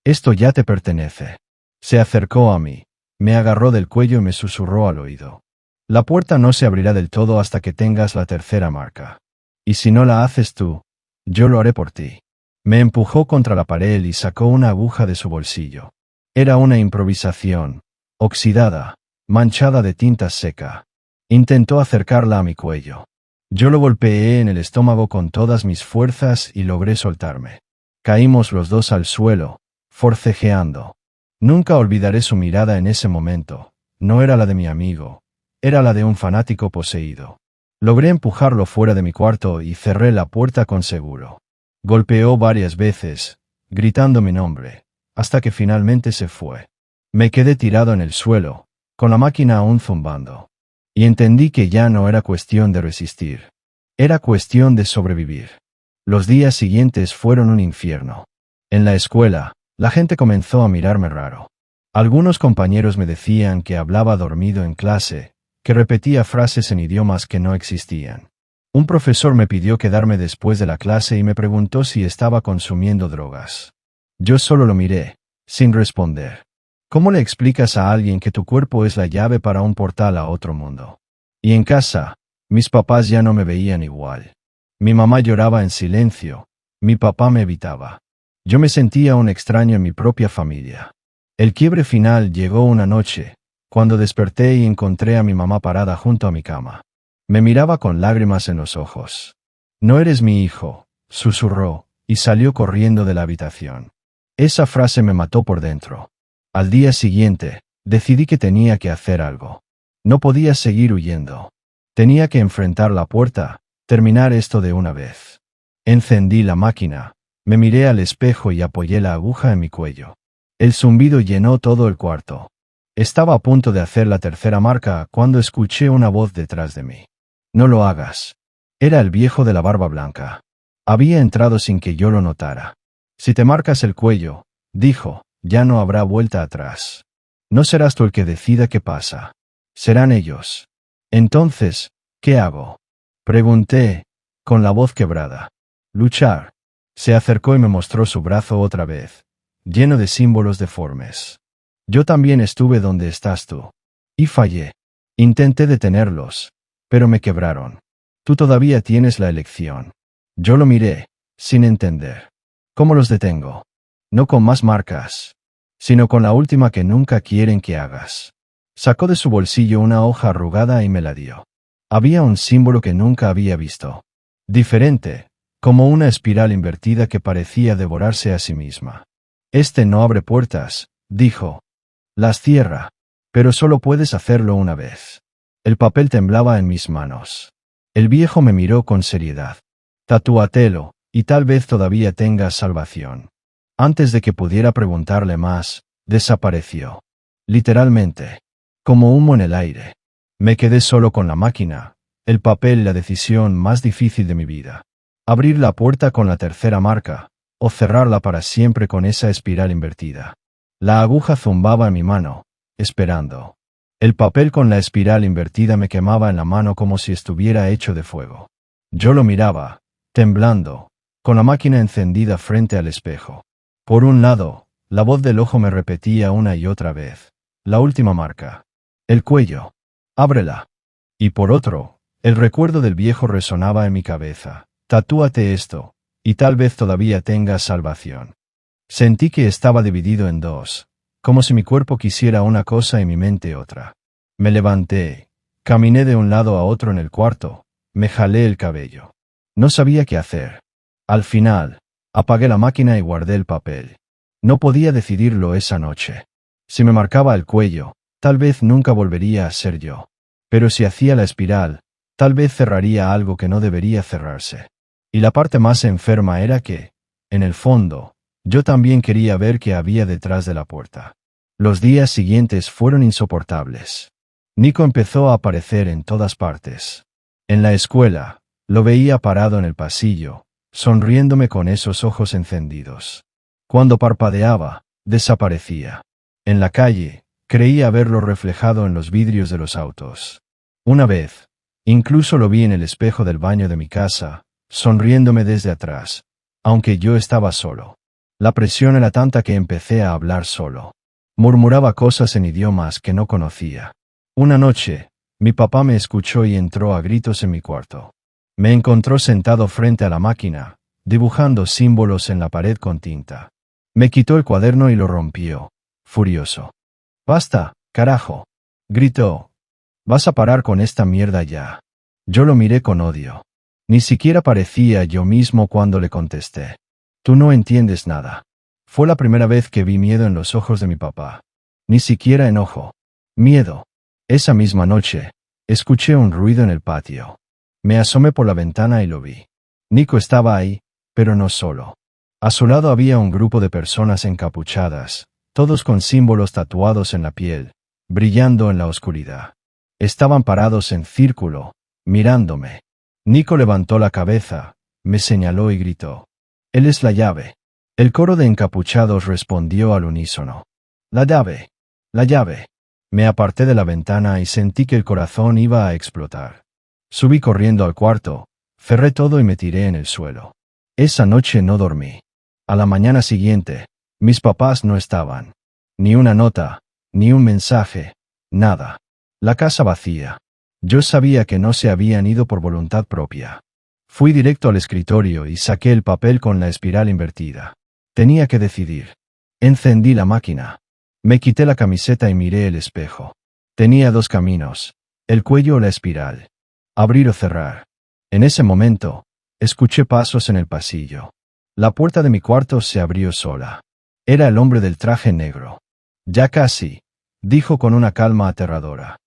Esto ya te pertenece. Se acercó a mí, me agarró del cuello y me susurró al oído. La puerta no se abrirá del todo hasta que tengas la tercera marca. Y si no la haces tú, yo lo haré por ti. Me empujó contra la pared y sacó una aguja de su bolsillo. Era una improvisación, oxidada, manchada de tinta seca. Intentó acercarla a mi cuello. Yo lo golpeé en el estómago con todas mis fuerzas y logré soltarme. Caímos los dos al suelo, forcejeando. Nunca olvidaré su mirada en ese momento. No era la de mi amigo, era la de un fanático poseído. Logré empujarlo fuera de mi cuarto y cerré la puerta con seguro. Golpeó varias veces, gritando mi nombre, hasta que finalmente se fue. Me quedé tirado en el suelo, con la máquina aún zumbando. Y entendí que ya no era cuestión de resistir. Era cuestión de sobrevivir. Los días siguientes fueron un infierno. En la escuela, la gente comenzó a mirarme raro. Algunos compañeros me decían que hablaba dormido en clase, que repetía frases en idiomas que no existían. Un profesor me pidió quedarme después de la clase y me preguntó si estaba consumiendo drogas. Yo solo lo miré, sin responder. ¿Cómo le explicas a alguien que tu cuerpo es la llave para un portal a otro mundo? Y en casa, mis papás ya no me veían igual. Mi mamá lloraba en silencio, mi papá me evitaba. Yo me sentía un extraño en mi propia familia. El quiebre final llegó una noche, cuando desperté y encontré a mi mamá parada junto a mi cama. Me miraba con lágrimas en los ojos. «No eres mi hijo», susurró, y salió corriendo de la habitación. Esa frase me mató por dentro. Al día siguiente, decidí que tenía que hacer algo. No podía seguir huyendo. Tenía que enfrentar la puerta, terminar esto de una vez. Encendí la máquina, me miré al espejo y apoyé la aguja en mi cuello. El zumbido llenó todo el cuarto. Estaba a punto de hacer la tercera marca cuando escuché una voz detrás de mí. «No lo hagas». Era el viejo de la barba blanca. Había entrado sin que yo lo notara. «Si te marcas el cuello», dijo, «ya no habrá vuelta atrás. No serás tú el que decida qué pasa. Serán ellos». «Entonces, ¿qué hago?», pregunté, con la voz quebrada. «Luchar». Se acercó y me mostró su brazo otra vez, lleno de símbolos deformes. «Yo también estuve donde estás tú. Y fallé. Intenté detenerlos, pero me quebraron. Tú todavía tienes la elección». Yo lo miré, sin entender. «¿Cómo los detengo?» «No con más marcas, sino con la última que nunca quieren que hagas». Sacó de su bolsillo una hoja arrugada y me la dio. Había un símbolo que nunca había visto. Diferente, como una espiral invertida que parecía devorarse a sí misma. «Este no abre puertas», dijo. «Las cierra, pero solo puedes hacerlo una vez». El papel temblaba en mis manos. El viejo me miró con seriedad. «Tatúatelo, y tal vez todavía tengas salvación». Antes de que pudiera preguntarle más, desapareció. Literalmente. Como humo en el aire. Me quedé solo con la máquina, el papel, la decisión más difícil de mi vida. Abrir la puerta con la tercera marca, o cerrarla para siempre con esa espiral invertida. La aguja zumbaba en mi mano, esperando. El papel con la espiral invertida me quemaba en la mano como si estuviera hecho de fuego. Yo lo miraba, temblando, con la máquina encendida frente al espejo. Por un lado, la voz del ojo me repetía una y otra vez. La última marca. El cuello. Ábrela. Y por otro, el recuerdo del viejo resonaba en mi cabeza. Tatúate esto, y tal vez todavía tengas salvación. Sentí que estaba dividido en dos, como si mi cuerpo quisiera una cosa y mi mente otra. Me levanté, caminé de un lado a otro en el cuarto, me jalé el cabello. No sabía qué hacer. Al final, apagué la máquina y guardé el papel. No podía decidirlo esa noche. Si me marcaba el cuello, tal vez nunca volvería a ser yo. Pero si hacía la espiral, tal vez cerraría algo que no debería cerrarse. Y la parte más enferma era que, en el fondo, yo también quería ver qué había detrás de la puerta. Los días siguientes fueron insoportables. Nico empezó a aparecer en todas partes. En la escuela, lo veía parado en el pasillo, sonriéndome con esos ojos encendidos. Cuando parpadeaba, desaparecía. En la calle, creía verlo reflejado en los vidrios de los autos. Una vez, incluso lo vi en el espejo del baño de mi casa, sonriéndome desde atrás, aunque yo estaba solo. La presión era tanta que empecé a hablar solo. Murmuraba cosas en idiomas que no conocía. Una noche, mi papá me escuchó y entró a gritos en mi cuarto. Me encontró sentado frente a la máquina, dibujando símbolos en la pared con tinta. Me quitó el cuaderno y lo rompió, furioso. «¡Basta, carajo!», gritó. Vas a parar con esta mierda ya. Yo lo miré con odio. Ni siquiera parecía yo mismo cuando le contesté. Tú no entiendes nada. Fue la primera vez que vi miedo en los ojos de mi papá. Ni siquiera enojo. Miedo. Esa misma noche, escuché un ruido en el patio. Me asomé por la ventana y lo vi. Nico estaba ahí, pero no solo. A su lado había un grupo de personas encapuchadas, todos con símbolos tatuados en la piel, brillando en la oscuridad. Estaban parados en círculo, mirándome. Nico levantó la cabeza, me señaló y gritó. Él es la llave. El coro de encapuchados respondió al unísono. La llave. La llave. Me aparté de la ventana y sentí que el corazón iba a explotar. Subí corriendo al cuarto, cerré todo y me tiré en el suelo. Esa noche no dormí. A la mañana siguiente, mis papás no estaban. Ni una nota, ni un mensaje, nada. La casa vacía. Yo sabía que no se habían ido por voluntad propia. Fui directo al escritorio y saqué el papel con la espiral invertida. Tenía que decidir. Encendí la máquina. Me quité la camiseta y miré el espejo. Tenía dos caminos, el cuello o la espiral. Abrir o cerrar. En ese momento, escuché pasos en el pasillo. La puerta de mi cuarto se abrió sola. Era el hombre del traje negro. Ya casi, dijo con una calma aterradora.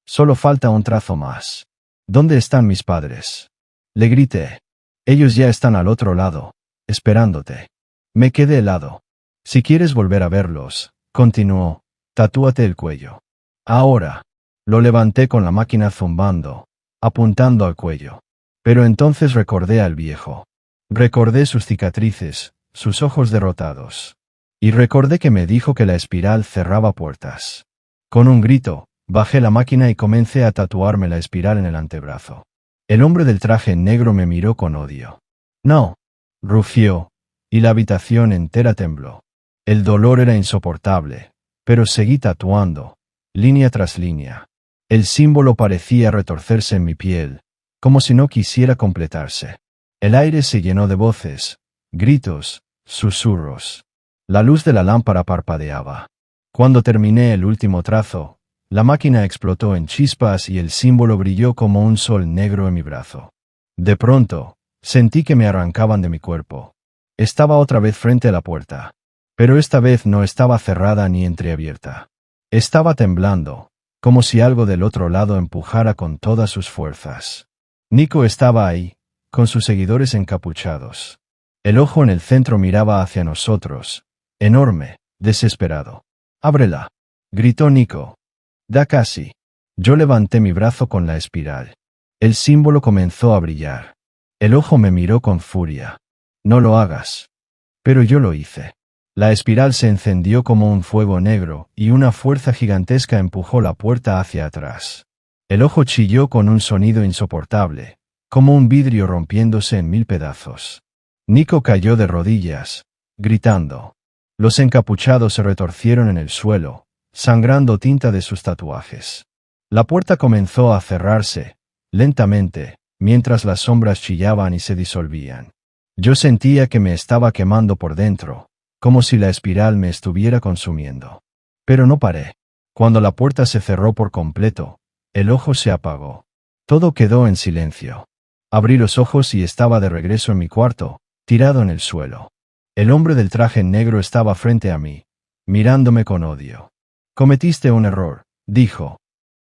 Solo falta un trazo más. ¿Dónde están mis padres? Le grité. Ellos ya están al otro lado, esperándote. Me quedé helado. Si quieres volver a verlos, continuó, tatúate el cuello. Ahora. Lo levanté con la máquina zumbando, apuntando al cuello. Pero entonces recordé al viejo. Recordé sus cicatrices, sus ojos derrotados. Y recordé que me dijo que la espiral cerraba puertas. Con un grito, bajé la máquina y comencé a tatuarme la espiral en el antebrazo. El hombre del traje negro me miró con odio. No, rugió, y la habitación entera tembló. El dolor era insoportable, pero seguí tatuando, línea tras línea. El símbolo parecía retorcerse en mi piel, como si no quisiera completarse. El aire se llenó de voces, gritos, susurros. La luz de la lámpara parpadeaba. Cuando terminé el último trazo, la máquina explotó en chispas y el símbolo brilló como un sol negro en mi brazo. De pronto, sentí que me arrancaban de mi cuerpo. Estaba otra vez frente a la puerta. Pero esta vez no estaba cerrada ni entreabierta. Estaba temblando, como si algo del otro lado empujara con todas sus fuerzas. Nico estaba ahí, con sus seguidores encapuchados. El ojo en el centro miraba hacia nosotros, enorme, desesperado. «Ábrela», gritó Nico. «Da casi». Yo levanté mi brazo con la espiral. El símbolo comenzó a brillar. El ojo me miró con furia. «No lo hagas». Pero yo lo hice. La espiral se encendió como un fuego negro, y una fuerza gigantesca empujó la puerta hacia atrás. El ojo chilló con un sonido insoportable, como un vidrio rompiéndose en mil pedazos. Nico cayó de rodillas, gritando. Los encapuchados se retorcieron en el suelo, sangrando tinta de sus tatuajes. La puerta comenzó a cerrarse, lentamente, mientras las sombras chillaban y se disolvían. Yo sentía que me estaba quemando por dentro, como si la espiral me estuviera consumiendo. Pero no paré. Cuando la puerta se cerró por completo, el ojo se apagó. Todo quedó en silencio. Abrí los ojos y estaba de regreso en mi cuarto, tirado en el suelo. El hombre del traje negro estaba frente a mí, mirándome con odio. «Cometiste un error», dijo.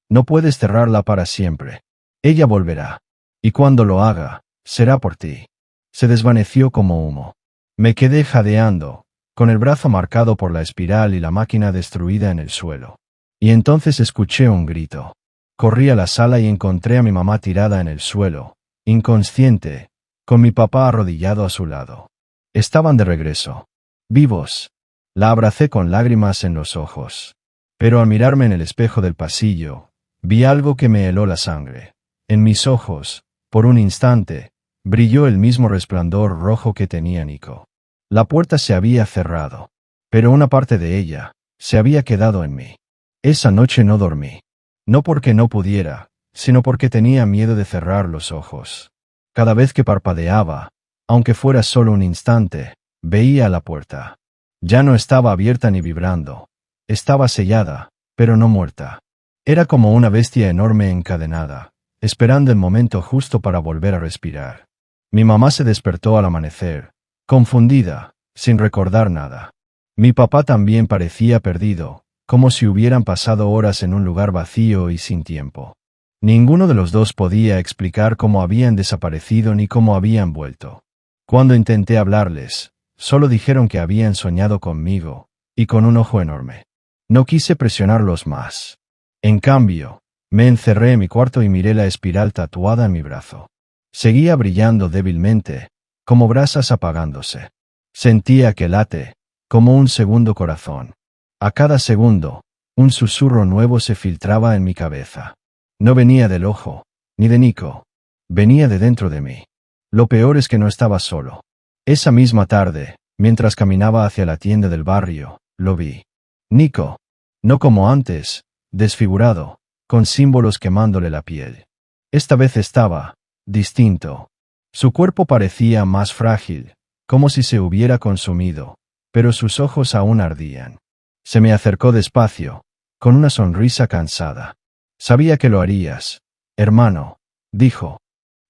«No puedes cerrarla para siempre. Ella volverá. Y cuando lo haga, será por ti». Se desvaneció como humo. Me quedé jadeando, con el brazo marcado por la espiral y la máquina destruida en el suelo. Y entonces escuché un grito. Corrí a la sala y encontré a mi mamá tirada en el suelo, inconsciente, con mi papá arrodillado a su lado. Estaban de regreso. Vivos. La abracé con lágrimas en los ojos. Pero al mirarme en el espejo del pasillo, vi algo que me heló la sangre. En mis ojos, por un instante, brilló el mismo resplandor rojo que tenía Nico. La puerta se había cerrado, pero una parte de ella se había quedado en mí. Esa noche no dormí. No porque no pudiera, sino porque tenía miedo de cerrar los ojos. Cada vez que parpadeaba, aunque fuera solo un instante, veía la puerta. Ya no estaba abierta ni vibrando. Estaba sellada, pero no muerta. Era como una bestia enorme encadenada, esperando el momento justo para volver a respirar. Mi mamá se despertó al amanecer, confundida, sin recordar nada. Mi papá también parecía perdido, como si hubieran pasado horas en un lugar vacío y sin tiempo. Ninguno de los dos podía explicar cómo habían desaparecido ni cómo habían vuelto. Cuando intenté hablarles, solo dijeron que habían soñado conmigo, y con un ojo enorme. No quise presionarlos más. En cambio, me encerré en mi cuarto y miré la espiral tatuada en mi brazo. Seguía brillando débilmente, como brasas apagándose. Sentía que late, como un segundo corazón. A cada segundo, un susurro nuevo se filtraba en mi cabeza. No venía del ojo, ni de Nico. Venía de dentro de mí. Lo peor es que no estaba solo. Esa misma tarde, mientras caminaba hacia la tienda del barrio, lo vi. Nico. No como antes, desfigurado, con símbolos quemándole la piel. Esta vez estaba distinto. Su cuerpo parecía más frágil, como si se hubiera consumido, pero sus ojos aún ardían. Se me acercó despacio, con una sonrisa cansada. Sabía que lo harías, hermano, dijo.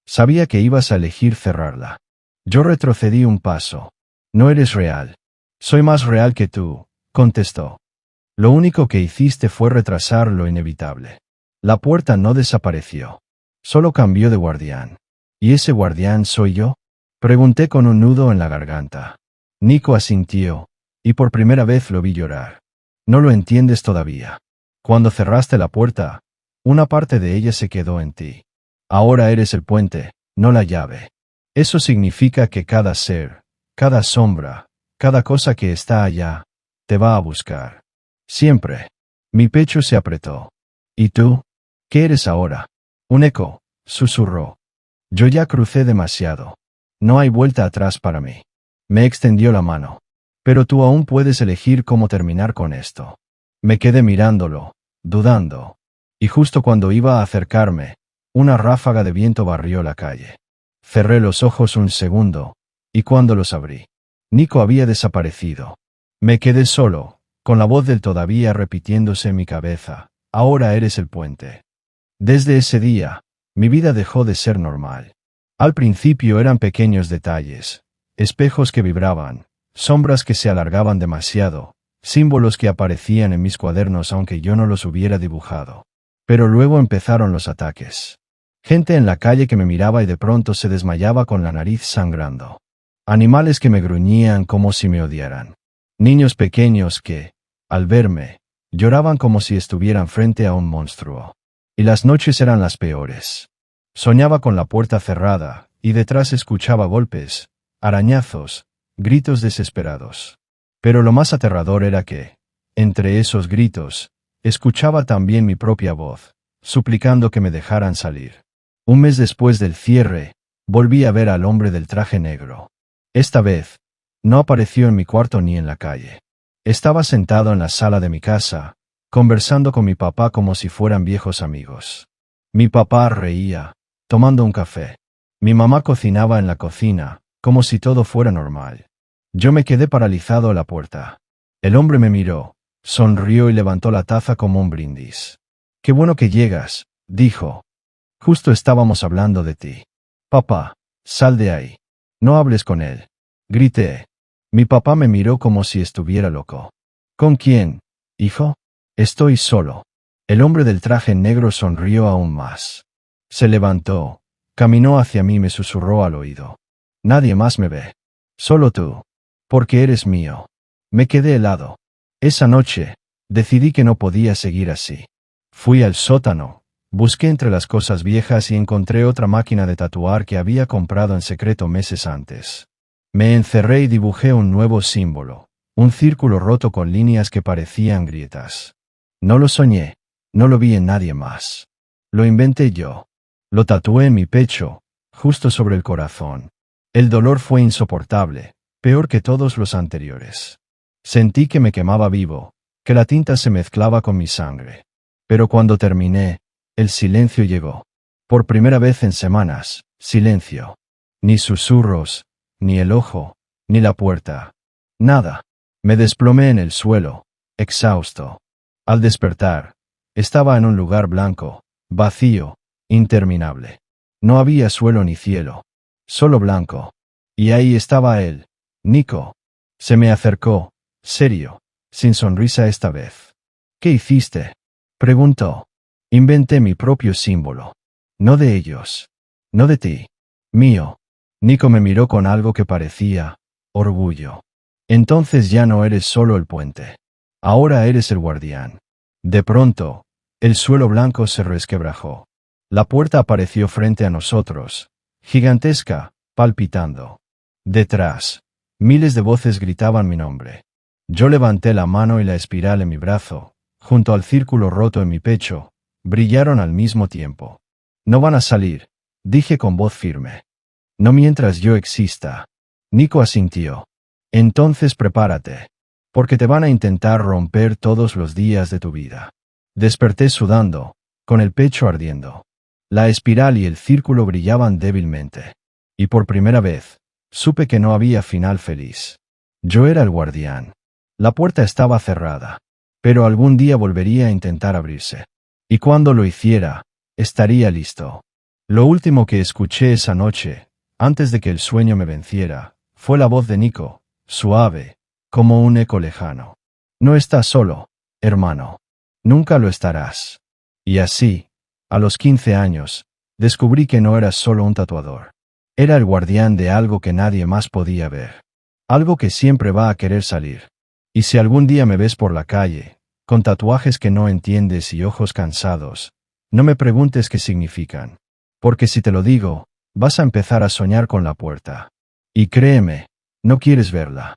Sabía que ibas a elegir cerrarla. Yo retrocedí un paso. No eres real. Soy más real que tú, contestó. Lo único que hiciste fue retrasar lo inevitable. La puerta no desapareció. Solo cambió de guardián. ¿Y ese guardián soy yo? Pregunté con un nudo en la garganta. Nico asintió, y por primera vez lo vi llorar. No lo entiendes todavía. Cuando cerraste la puerta, una parte de ella se quedó en ti. Ahora eres el puente, no la llave. Eso significa que cada ser, cada sombra, cada cosa que está allá, te va a buscar. Siempre. Mi pecho se apretó. ¿Y tú? ¿Qué eres ahora? Un eco, susurró. Yo ya crucé demasiado. No hay vuelta atrás para mí. Me extendió la mano. Pero tú aún puedes elegir cómo terminar con esto. Me quedé mirándolo, dudando. Y justo cuando iba a acercarme, una ráfaga de viento barrió la calle. Cerré los ojos un segundo, y cuando los abrí, Nico había desaparecido. Me quedé solo, con la voz del todavía repitiéndose en mi cabeza. Ahora eres el puente. Desde ese día, mi vida dejó de ser normal. Al principio eran pequeños detalles, espejos que vibraban, sombras que se alargaban demasiado, símbolos que aparecían en mis cuadernos aunque yo no los hubiera dibujado. Pero luego empezaron los ataques. Gente en la calle que me miraba y de pronto se desmayaba con la nariz sangrando. Animales que me gruñían como si me odiaran. Niños pequeños que, al verme, lloraban como si estuvieran frente a un monstruo. Y las noches eran las peores. Soñaba con la puerta cerrada, y detrás escuchaba golpes, arañazos, gritos desesperados. Pero lo más aterrador era que, entre esos gritos, escuchaba también mi propia voz, suplicando que me dejaran salir. Un mes después del cierre, volví a ver al hombre del traje negro. Esta vez, no apareció en mi cuarto ni en la calle. Estaba sentado en la sala de mi casa, conversando con mi papá como si fueran viejos amigos. Mi papá reía, tomando un café. Mi mamá cocinaba en la cocina, como si todo fuera normal. Yo me quedé paralizado a la puerta. El hombre me miró, sonrió y levantó la taza como un brindis. «Qué bueno que llegas», dijo. «Justo estábamos hablando de ti». «Papá, sal de ahí. No hables con él», grité. Mi papá me miró como si estuviera loco. «¿Con quién, hijo?» «Estoy solo». El hombre del traje negro sonrió aún más. Se levantó, caminó hacia mí y me susurró al oído. «Nadie más me ve. Solo tú. Porque eres mío». Me quedé helado. Esa noche, decidí que no podía seguir así. Fui al sótano, busqué entre las cosas viejas y encontré otra máquina de tatuar que había comprado en secreto meses antes. Me encerré y dibujé un nuevo símbolo, un círculo roto con líneas que parecían grietas. No lo soñé, no lo vi en nadie más. Lo inventé yo. Lo tatué en mi pecho, justo sobre el corazón. El dolor fue insoportable, peor que todos los anteriores. Sentí que me quemaba vivo, que la tinta se mezclaba con mi sangre. Pero cuando terminé, el silencio llegó. Por primera vez en semanas, silencio. Ni susurros, ni el ojo, ni la puerta. Nada. Me desplomé en el suelo, exhausto. Al despertar, Estaba en un lugar blanco, vacío, interminable. No había suelo ni cielo. Solo blanco. Y ahí estaba él, Nico. Se me acercó, serio, sin sonrisa esta vez. ¿Qué hiciste? Preguntó. Inventé mi propio símbolo. No de ellos. No de ti. Mío. Nico me miró con algo que parecía orgullo. Entonces ya no eres solo el puente. Ahora eres el guardián. De pronto, el suelo blanco se resquebrajó. La puerta apareció frente a nosotros, gigantesca, palpitando. Detrás, miles de voces gritaban mi nombre. Yo levanté la mano y la espiral en mi brazo, junto al círculo roto en mi pecho, brillaron al mismo tiempo. No van a salir, dije con voz firme. No mientras yo exista. Nico asintió. Entonces prepárate. Porque te van a intentar romper todos los días de tu vida. Desperté sudando, con el pecho ardiendo. La espiral y el círculo brillaban débilmente. Y por primera vez, supe que no había final feliz. Yo era el guardián. La puerta estaba cerrada. Pero algún día volvería a intentar abrirse. Y cuando lo hiciera, estaría listo. Lo último que escuché esa noche, antes de que el sueño me venciera, fue la voz de Nico, suave, como un eco lejano. No estás solo, hermano. Nunca lo estarás. Y así, a los 15 años, descubrí que no era solo un tatuador. Era el guardián de algo que nadie más podía ver. Algo que siempre va a querer salir. Y si algún día me ves por la calle, con tatuajes que no entiendes y ojos cansados, no me preguntes qué significan. Porque si te lo digo, vas a empezar a soñar con la puerta. Y créeme, no quieres verla.